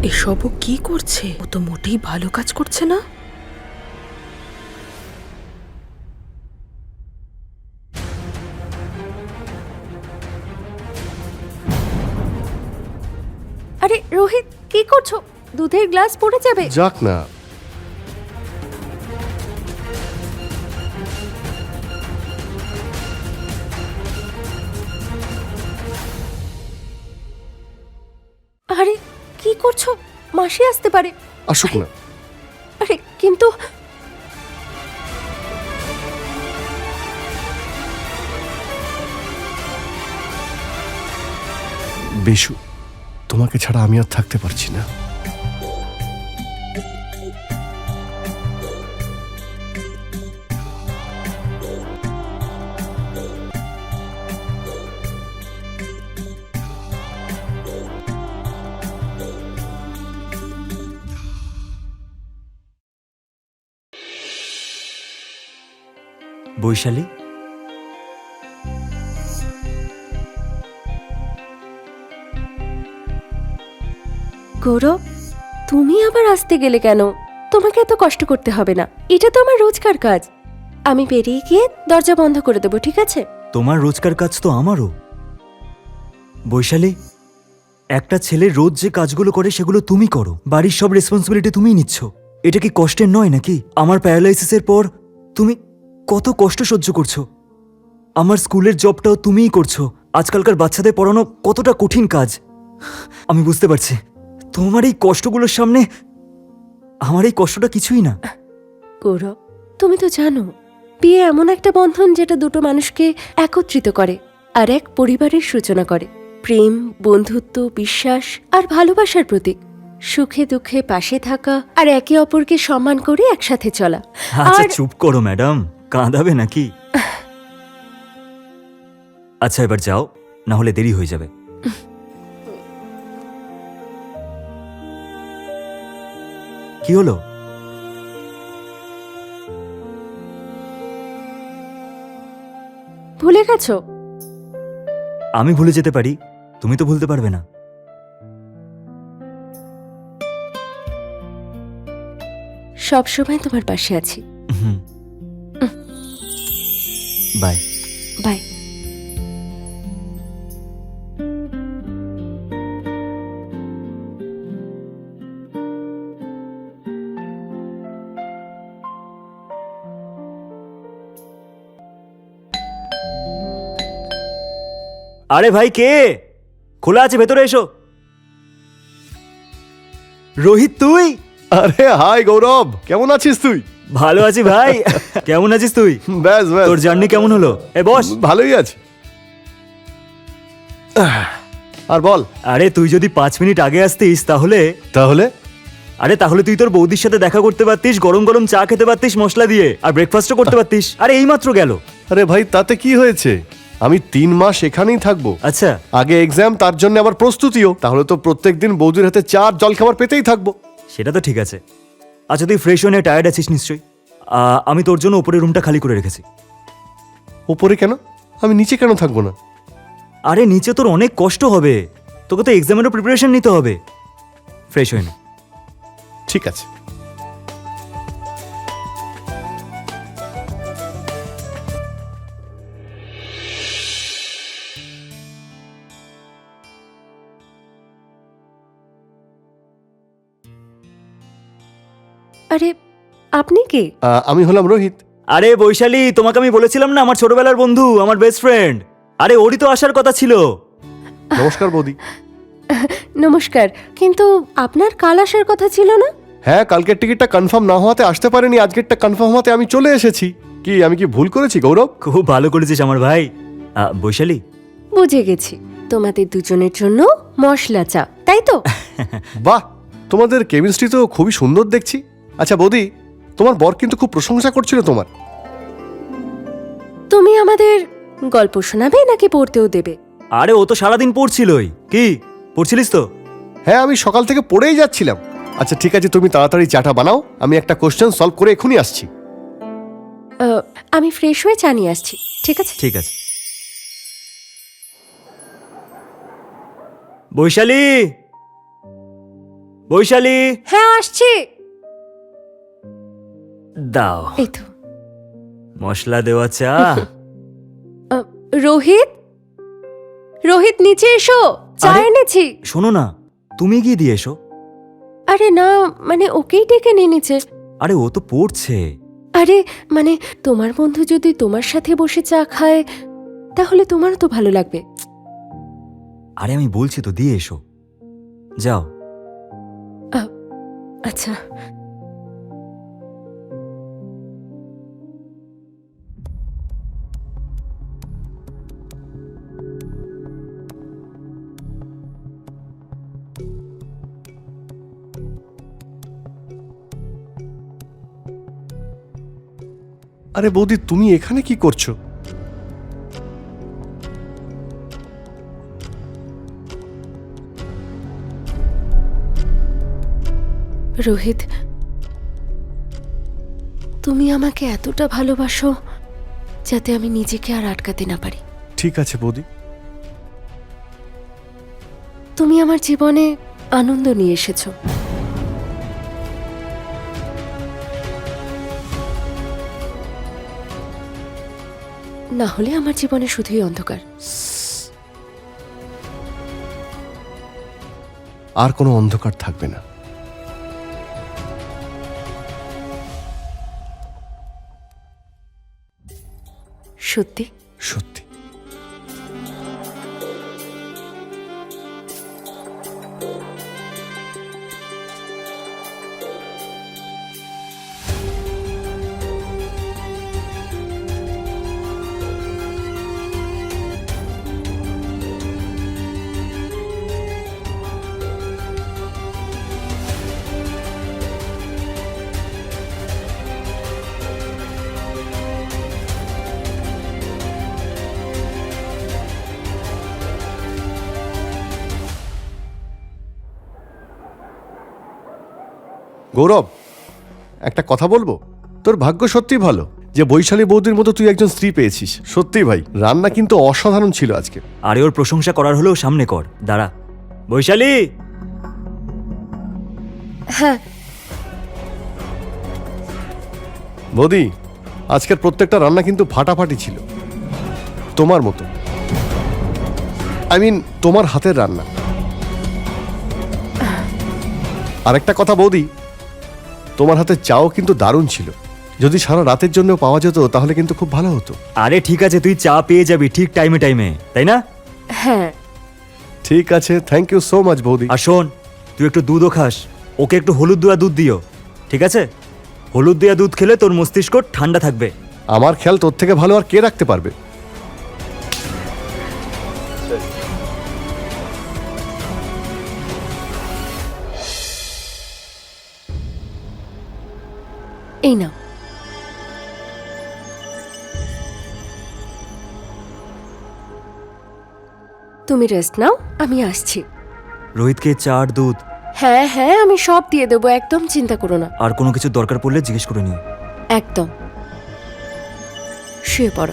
এসবও কি করছে? ও তো মোটেই ভালো কাজ করছে না। আরে রোহিত, কি করছো? দুধের গ্লাস পড়ে যাবে। যাক না। আরে কি করছো? মাসি আসতে পারে। আসুক না। আরে কিন্তু বিশু, তোমাকে ছাড়া আমি আর থাকতে পারছি না। বৈশালী, গৌরব, তুমি আবার আসতে গেলে কেন? তোমাকে এত কষ্ট করতে হবে না, এটা তো আমার রোজকার কাজ। আমি বেরিয়ে গিয়ে দরজা বন্ধ করে দেবো, ঠিক আছে? তোমার রোজকার কাজ তো আমারও। বৈশালী, একটা ছেলে রোজ যে কাজগুলো করে সেগুলো তুমি করো, বাড়ির সব রেসপন্সিবিলিটি তুমিই নিচ্ছ। এটা কি কষ্টের নয় নাকি? আমার প্যারালাইসিসের পর তুমি কত কষ্ট সহ্য করছো। আমার স্কুলের জবটাও তুমিই করছো। আজকালকার বাচ্চাদের পড়ানো কতটা কঠিন কাজ আমি বুঝতে পারছি। তোমার এই কষ্টগুলোর সামনে আমার এই কষ্টটা কিছুই না। গৌরব, তুমি তো জানো বিয়ে এমন একটা বন্ধন যেটা দুটো মানুষকে একত্রিত করে আর এক পরিবারের সূচনা করে। প্রেম, বন্ধুত্ব, বিশ্বাস আর ভালোবাসার প্রতীক। সুখে দুঃখে পাশে থাকা আর একে অপরকে সম্মান করে একসাথে চলা। আচ্ছা আর চুপ করো ম্যাডাম, কাঁদাবে নাকি? আচ্ছা এবার যাও, না হলে দেরি হয়ে যাবে। কি হলো? ভুলে গেছো? আমি ভুলে যেতে পারি, তুমি তো ভুলতে পারবে না। সবসময় তোমার পাশে আছি। বাই। বাই। আরে ভাই, কে? খোলা আছে, ভেতরে এসো। রোহিত, তুই? আরে হাই গৌরব, কেমন আছিস তুই? ভালো আছি ভাই। কেমন আছিস তুই? ব্যাস ব্যাস, তোর জার্নি কেমন হলো? এ বস। ভালোই আছে। আর বল। আরে তুই যদি 5 মিনিট আগে আসতিস তাহলে তাহলে তাহলে তুই তোর বৌদির সাথে দেখা করতে পারতিস, গরম গরম চা খেতে পারতিস মশলা দিয়ে, আর ব্রেকফাস্টও করতে পারতিস। আরে এইমাত্র গেল। আরে ভাই, তাতে কি হয়েছে? আমি 3 মাস এখানেই থাকবো। আচ্ছা, আগে এক্সাম, তার জন্য আবার প্রস্তুতিও। তাহলে তো প্রত্যেকদিন বৌদির হাতে চা আর জল খাবার পেতেই থাকবো। সেটা তো ঠিক আছে। আচ্ছা তুই ফ্রেশ হয়ে টায়ার্ড আছিস নিশ্চয়ই। আমি তোর জন্য উপরের রুমটা খালি করে রেখেছি। ওপরে কেন? আমি নিচে কেন থাকবো না? আরে নিচে তোর অনেক কষ্ট হবে, তোকে তো এক্সামেরও প্রিপারেশন নিতে হবে। ফ্রেশ হয়ে নে। ঠিক আছে। আরে আপনি কে? আমি হলাম রোহিত। আরে বৈশালী, তোমাকে আমি বলেছিলাম না, আমার ছোটবেলার বন্ধু, আমার বেস্ট ফ্রেন্ড। আরে ওরই তো আসার কথা ছিল। নমস্কার বৌদি। নমস্কার, কিন্তু আপনার কাল আসার কথা ছিল না? হ্যাঁ, কালকের টিকিটটা কনফার্ম না হওয়াতে আসতে পারিনি, আজকেরটা কনফার্ম হওয়াতে আমি চলে এসেছি। কি আমি কি ভুল করেছি গৌরব? খুব ভালো করেছিস আমার ভাই। বৈশালী, বুঝে গেছি, তোমাদের দুজনের জন্য মশলা চা, তাই তো? বাহ, তোমাদের কেমিস্ট্রি তো খুবই সুন্দর দেখছি। আচ্ছা বৌদি, তোমার বর কিন্তু খুব প্রশংসা করছিল তোমার। তুমি আমাদের গল্প শোনাবে নাকি পড়তেও দেবে? আরে ও তো সারাদিন পড়ছিলই। কি পড়ছিলিস তো? হ্যাঁ, আমি সকাল থেকে পড়েই যাচ্ছিলাম। আচ্ছা ঠিক আছে, তুমি তাড়াতাড়ি চাটা বানাও, আমি একটা কোশ্চেন সলভ করে এখনই আসছি। আমি ফ্রেশ হয়ে চা নিয়ে আসছি, ঠিক আছে? ঠিক আছে। বৈশালী, বৈশালী, হ্যাঁ আসছি। দাও এই তো। মশলা দেওয়া চা। রোহিত, রোহিত নিচে এসো, চা আরে- এনেছি। শোনো না, তুমি গিয়ে দিয়ে এসো। আরে না, মানে ওকেই ডেকে নিয়ে নিচে। আরে ও তো পড়ছে। আরে মানে তোমার বন্ধু যদি তোমার সাথে বসে চা খায় তাহলে তোমারও তো ভালো লাগবে। আরে আমি বলছি তো, দিয়ে এসো, যাও। আচ্ছা। আরে বৌদি, তুমি এখানে কি করছো? রোহিত, তুমি আমাকে এতটা ভালোবাসো যাতে আমি নিজেকে আর আটকাতে না পারি। ঠিক আছে বৌদি। তুমি আমার জীবনে আনন্দ নিয়ে এসেছো। না হলে আমার জীবনে শুধুই অন্ধকার। আর কোনো অন্ধকার থাকবে না। সত্যি? সত্যি। গৌরব, একটা কথা বলবো? তোর ভাগ্য সত্যিই ভালো যে বৈশালী বৌদির মতো তুই একজন স্ত্রী পেয়েছিস। সত্যি ভাই, রান্না কিন্তু অসাধারণ ছিল আজকে। আরে ওর প্রশংসা করার হলেও সামনে কর, দাঁড়া। বৈশালী, হ্যাঁ। বৌদি, আজকের প্রত্যেকটা রান্না কিন্তু ফাটাফাটি ছিল, তোমার মতো। তোমার হাতের রান্না। আরেকটা কথা বৌদি, তোমার হাতের চাও কিন্তু দারুণ ছিল। যদি সারা রাতের জন্য পাওয়া যেত তাহলে কিন্তু খুব ভালো হতো। আরে ঠিক আছে, তুই চা পেয়ে যাবি ঠিক টাইমে টাইমে, তাই না? হ্যাঁ। ঠিক আছে, থ্যাংক ইউ সো মাচ বৌদি। আর শোন, তুই একটু দুধও খাস, ওকে একটু হলুদ দেওয়া দুধ দিও, ঠিক আছে? হলুদ দেওয়া দুধ খেলে তোর মস্তিষ্ক ঠান্ডা থাকবে। আমার খেয়াল তোর থেকে ভালো আর কে রাখতে পারবে? এই নাও। তুমি রেস্ট নাও, আমি আসছি। রোহিতকে চা আর দুধ হ্যাঁ হ্যাঁ, আমি সব দিয়ে দেবো, একদম চিন্তা করো না। আর কোনো কিছু দরকার পড়লে জিজ্ঞেস করে নিও। একদম। শুয়ে পড়ো।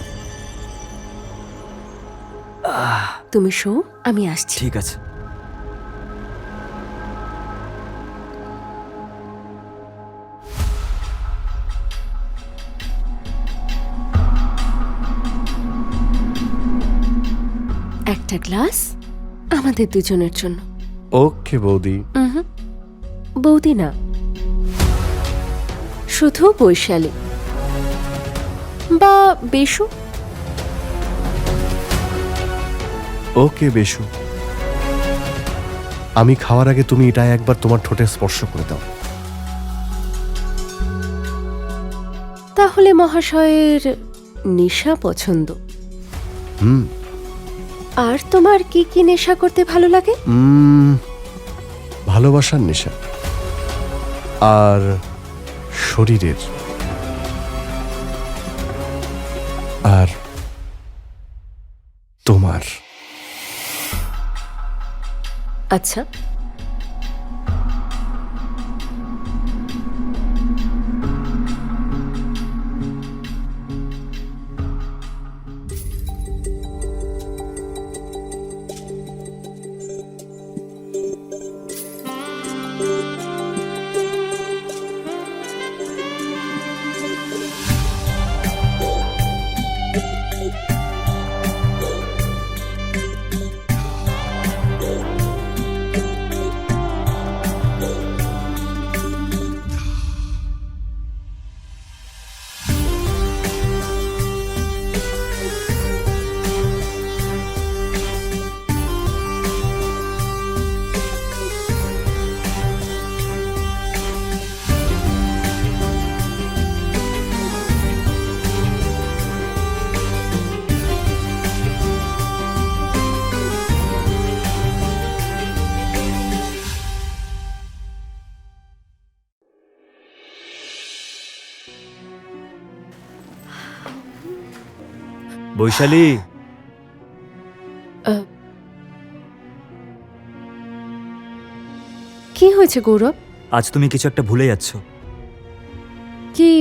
তুমি শো, আমি আসছি। ঠিক আছে। একটা গ্লাস আমাদের দুজনের জন্য। ওকে বৌদি। বৌদি না, শুধু বৈশালী বা বেশু। ওকে বেশু, আমি খাওয়ার আগে তুমি এটা একবার তোমার ঠোঁটে স্পর্শ করে দাও। তাহলে মহাশয়ের নেশা পছন্দ। হুম। আর তোমার কি কি নেশা করতে ভালো লাগে? ভালোবাসার নেশা আর শরীরের আর তোমার। আচ্ছা, বৈশালী, কি হয়েছে গৌরব? আজ তুমি কিছু একটা ভুলে যাচ্ছ। কি?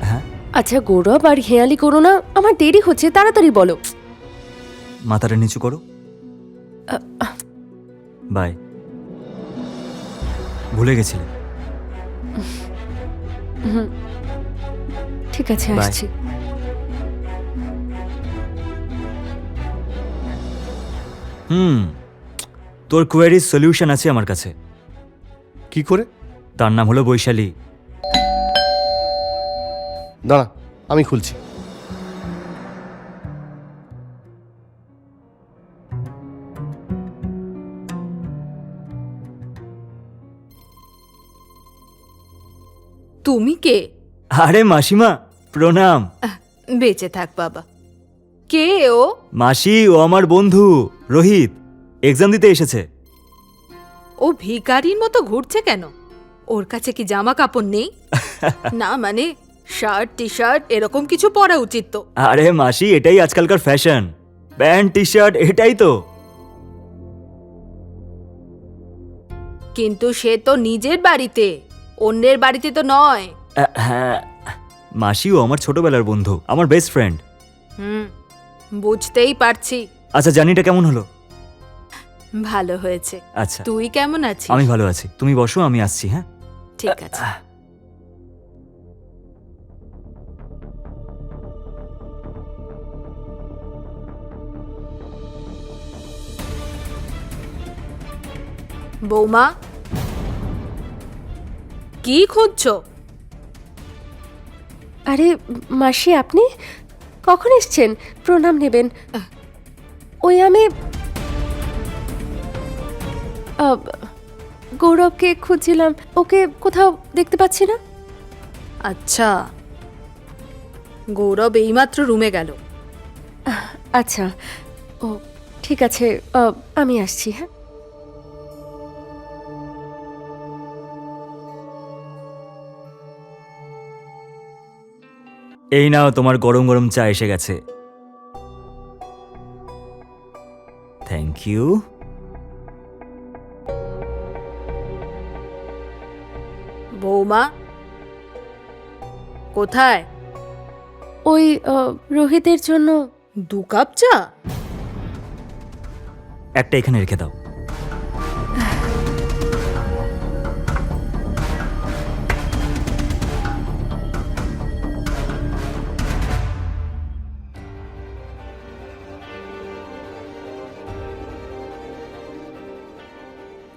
হ্যাঁ, আচ্ছা গৌরব, আর হেয়ালি করো না, আমার দেরি হচ্ছে, তাড়াতাড়ি বলো। মাথাটা নিচু করো। বাই। ভুলে গেছিলে। ঠিক আছে, Bye. আসছি। তোর কোয়ারির সলিউশন আছে আমার কাছে। কি করে? তার নাম হলো বৈশালী। দাঁড়া, আমি খুলছি। তুমি কে? আরে মাসিমা, প্রণাম। বেঁচে থাক বাবা। কে ও? মাসি, ও আমার বন্ধু রোহিত, এক্সাম দিতে এসেছে। ও ভিখারির মতো ঘুরছে কেন? ওর কাছে কি জামা কাপড় নেই? না মানে শার্ট টি শার্ট এরকম কিছু পরা উচিত তো। আরে মাসি, এটাই আজকালকার ফ্যাশন, প্যান্ট টি শার্ট, এটাই তো। কিন্তু সে তো নিজের বাড়িতে, অন্যের বাড়িতে তো নয়। হ্যাঁ মাসি, ও আমার ছোটবেলার বন্ধু, আমার বেস্ট ফ্রেন্ড। বুঝতেই পারছি। আচ্ছা, জার্নিটা কেমন হলো? ভালো হয়েছে। আচ্ছা, তুই কেমন আছিস? আমি ভালো আছি, তুমি বসো, আমি আসছি। হ্যাঁ, ঠিক আছে। বৌমা, কি খুঁজছো? আরে মাসি, আপনি কখন এসছেন? প্রণাম নেবেন। ওই আমি গৌরবকে খুঁজছিলাম, ওকে কোথাও দেখতে পাচ্ছি না। আচ্ছা, গৌরব এইমাত্র রুমে গেল। আচ্ছা, ও ঠিক আছে, আমি আসছি। হ্যাঁ, এই নাও, তোমার গরম গরম চা এসে গেছে। Thank you. বৌমা কোথায়? ওই রোহিতের জন্য 2 কাপ চা? একটা এখানে রেখে দাও।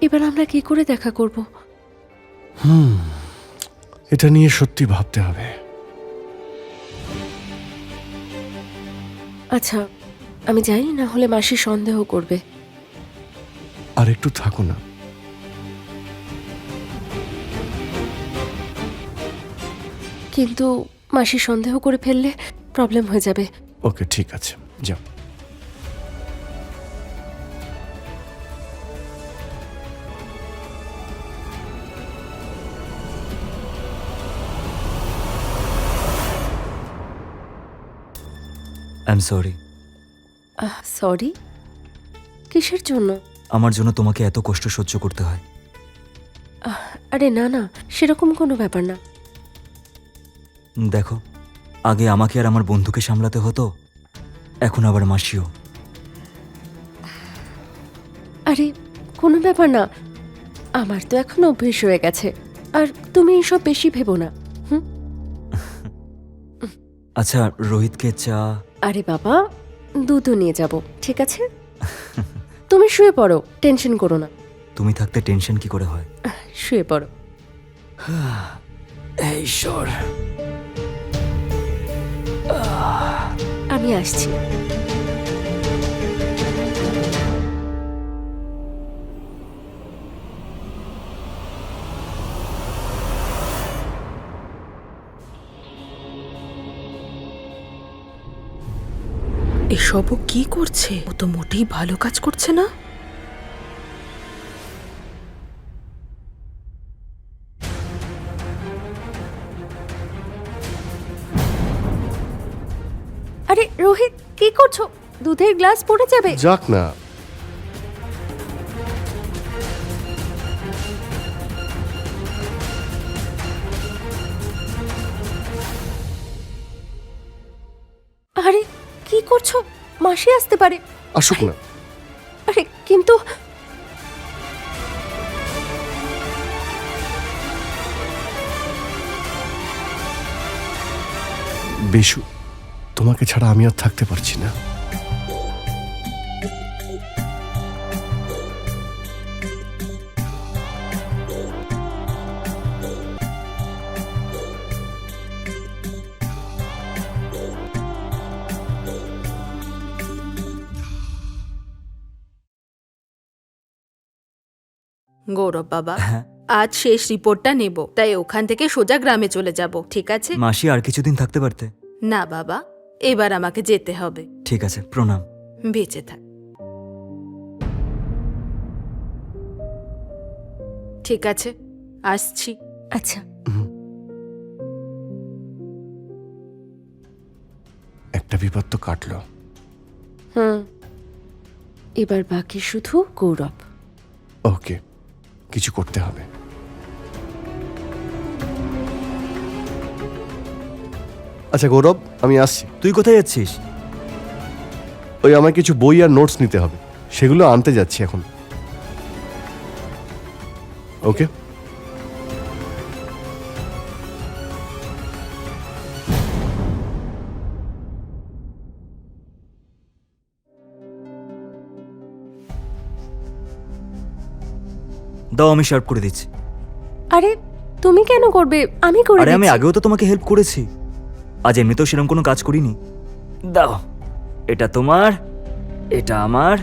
এবার আমরা কি করে দেখা করব? এটা নিয়ে সত্যি ভাবতে হবে। আচ্ছা, আমি জানি, না হলে মাসি সন্দেহ করবে। আর একটু থাকো না। কিন্তু মাসি সন্দেহ করে ফেললে প্রবলেম হয়ে যাবে। ওকে, ঠিক আছে, যাও। I am sorry. সরি? কিসের জন্য? আমার জন্য তোমাকে এত কষ্ট সহ্য করতে হয়। আরে না না, সেরকম কোনো ব্যাপার না। দেখো, আগে আমাকে আর আমার বন্ধুকে সামলাতে হতো, এখন আবার মাসিও। আরে কোনো ব্যাপার না, আমার তো এখন অভ্যেস হয়ে গেছে। আর তুমি এসব বেশি ভেবো না। আচ্ছা, রোহিতকে চা। আরে বাবা, দুধও নিয়ে যাব, ঠিক আছে? তুমি শুয়ে পড়ো, টেনশন করো না। তুমি থাকতে টেনশন কি করে হয়? শুয়ে পড়ো। এই ঈশ্বর। আমি আসছি। এসবও কি করছে? ও তো মোটেই ভালো কাজ করছে না। আরে রোহিত, কি করছো? দুধের গ্লাস পড়ে যাবে। যাক না। আরে কি করছো? মাসি আসতে পারে। আসুক না। আরে কিন্তু বেশু, তোমাকে ছাড়া আমি আর থাকতে পারছি না। গৌরব বাবা, হ্যাঁ। আজ শেষ রিপোর্টটা নেব, তাই ওখান থেকে সোজা গ্রামে চলে যাব, ঠিক আছে? মাসি আর কিছুদিন থাকতে পারতে। না বাবা, এবার আমাকে যেতে হবে। ঠিক আছে, প্রণাম। বেঁচে থাক। ঠিক আছে, আসছি। আচ্ছা, একটা বিপদ তো কাটলো। এবার বাকি শুধু গৌরব। ওকে, কিছু করতে হবে। আচ্ছা গৌরব, আমি আসছি। তুই কোথায় যাচ্ছিস? ওই আমায় কিছু বই আর নোটস নিতে হবে, সেগুলো আনতে যাচ্ছি এখন। ওকে। দাও, আমি সার্ভ করে দিচ্ছি। আরে তুমি কেন করবে? আমি করে আরে আমি দিচ্ছি। আগেও তো তোমাকে হেল্প করেছি, আজ এমনিতেও সেরকম কোনো কাজ করিনি। দাও, এটা তোমার, এটা আমার।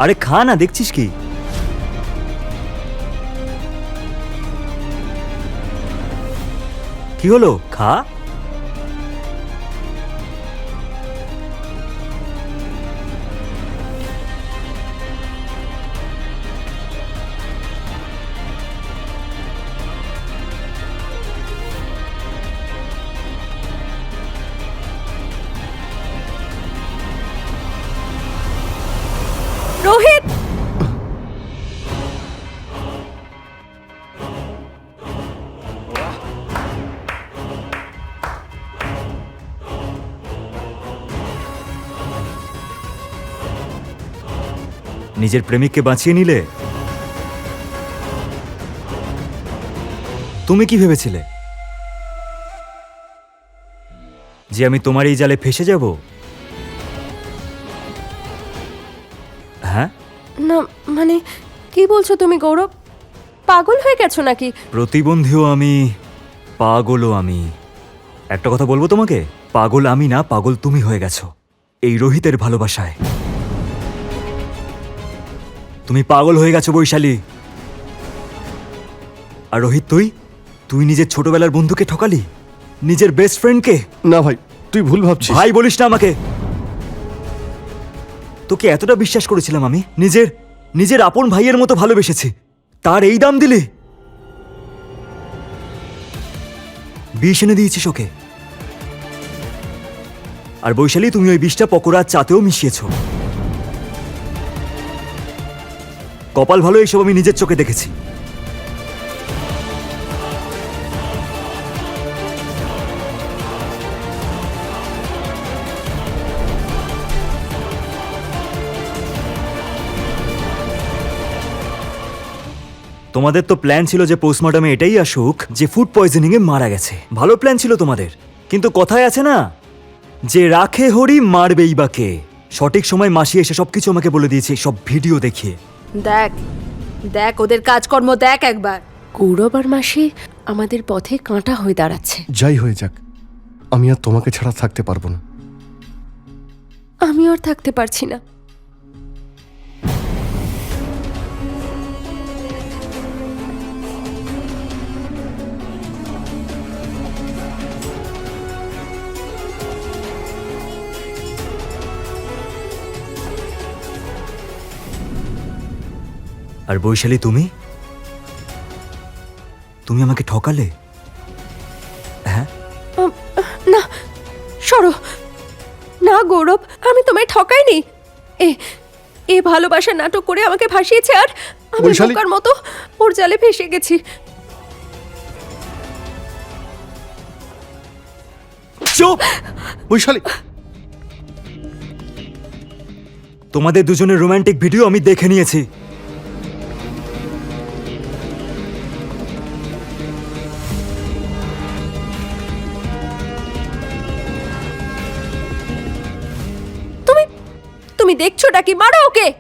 আরে খা না, দেখছিস কি? কি হলো, খা। রোহিত, নিজের প্রেমিককে বাঁচিয়ে নিলে। তুমি কি ভেবেছিলে যে আমি তোমার এই জালে ফেসে যাব? হ্যাঁ, না মানে কি বলছো তুমি গৌরব? পাগল হয়ে গেছো নাকি? প্রতিবন্ধীও আমি, পাগলও আমি। একটা কথা বলবো তোমাকে, পাগল আমি না, পাগল তুমি হয়ে গেছো এই রোহিতের ভালোবাসায়। তুমি পাগল হয়ে গেছো বৈশালী। আর রোহিত, তুই নিজের ছোটবেলার বন্ধুকে ঠকালি, নিজের বেস্ট ফ্রেন্ডকে। না ভাই, তুই ভুল ভাবছিস। ভাই বলিস না আমাকে। তোকে এতটা বিশ্বাস করেছিলাম আমি, নিজের আপন ভাইয়ের মতো ভালোবেসেছি, তার এই দাম দিলি? বিষ এনে দিয়েছিস ওকে। আর বৈশালী, তুমি ওই বিষটা পকোড়ার চাতেও মিশিয়েছো। কপাল ভালো, এইসব আমি নিজের চোখে দেখেছি। তোমাদের তো প্ল্যান ছিল যে পোস্টমর্টমে এটাই আসুক যে ফুড পয়জনিং এ মারা গেছে। ভালো প্ল্যান ছিল তোমাদের, কিন্তু কথায় আছে না যে রাখে হরি মারবেই বা কে। সঠিক সময় মাসি এসে সবকিছু আমাকে বলে দিয়েছে, সব ভিডিও দেখিয়ে। দেখ দেখ ওদের কাজকর্ম দেখ একবার। গৌরব আর মাসি আমাদের পথে কাঁটা হয়ে দাঁড়াচ্ছে। যাই হয়ে যাক, আমি আর তোমাকে ছাড়া থাকতে পারবো না। আমি আর থাকতে পারছি না। আর বৈশালী তুমি তুমি আমাকে ঠকালে। হ্যাঁ, না সরো, না গৌরব, আমি তোমায় ঠকাইনি। এ ভালোবাসার নাটক করে আমাকে ভাসিয়েছে, আর আমি বৈশালী- বোকার মতো ওর জালে ফেসে গেছি। চুপ! বৈশালী, তোমাদের দুজনের রোমান্টিক ভিডিও আমি দেখে নিয়েছি। তুমি দেখছোটা কি? মারো ওকে।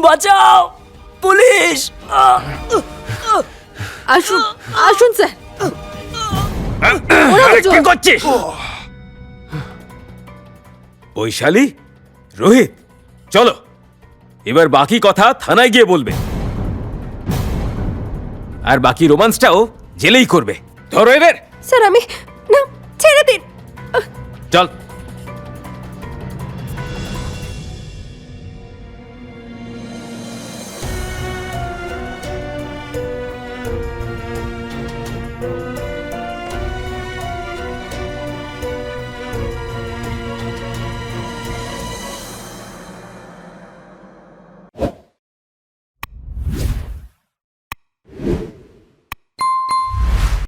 বাঁচাও, পুলিশ! আসুন আসুন স্যার। কি করছিস? বৈশালী, রোহিত, চলো এবার বাকি কথা থানায় গিয়ে বলবে, আর বাকি রোমান্সটাও জেলেই করবে। ধরো এদের, স্যার আমি, না ছেড়ে দিন। চল।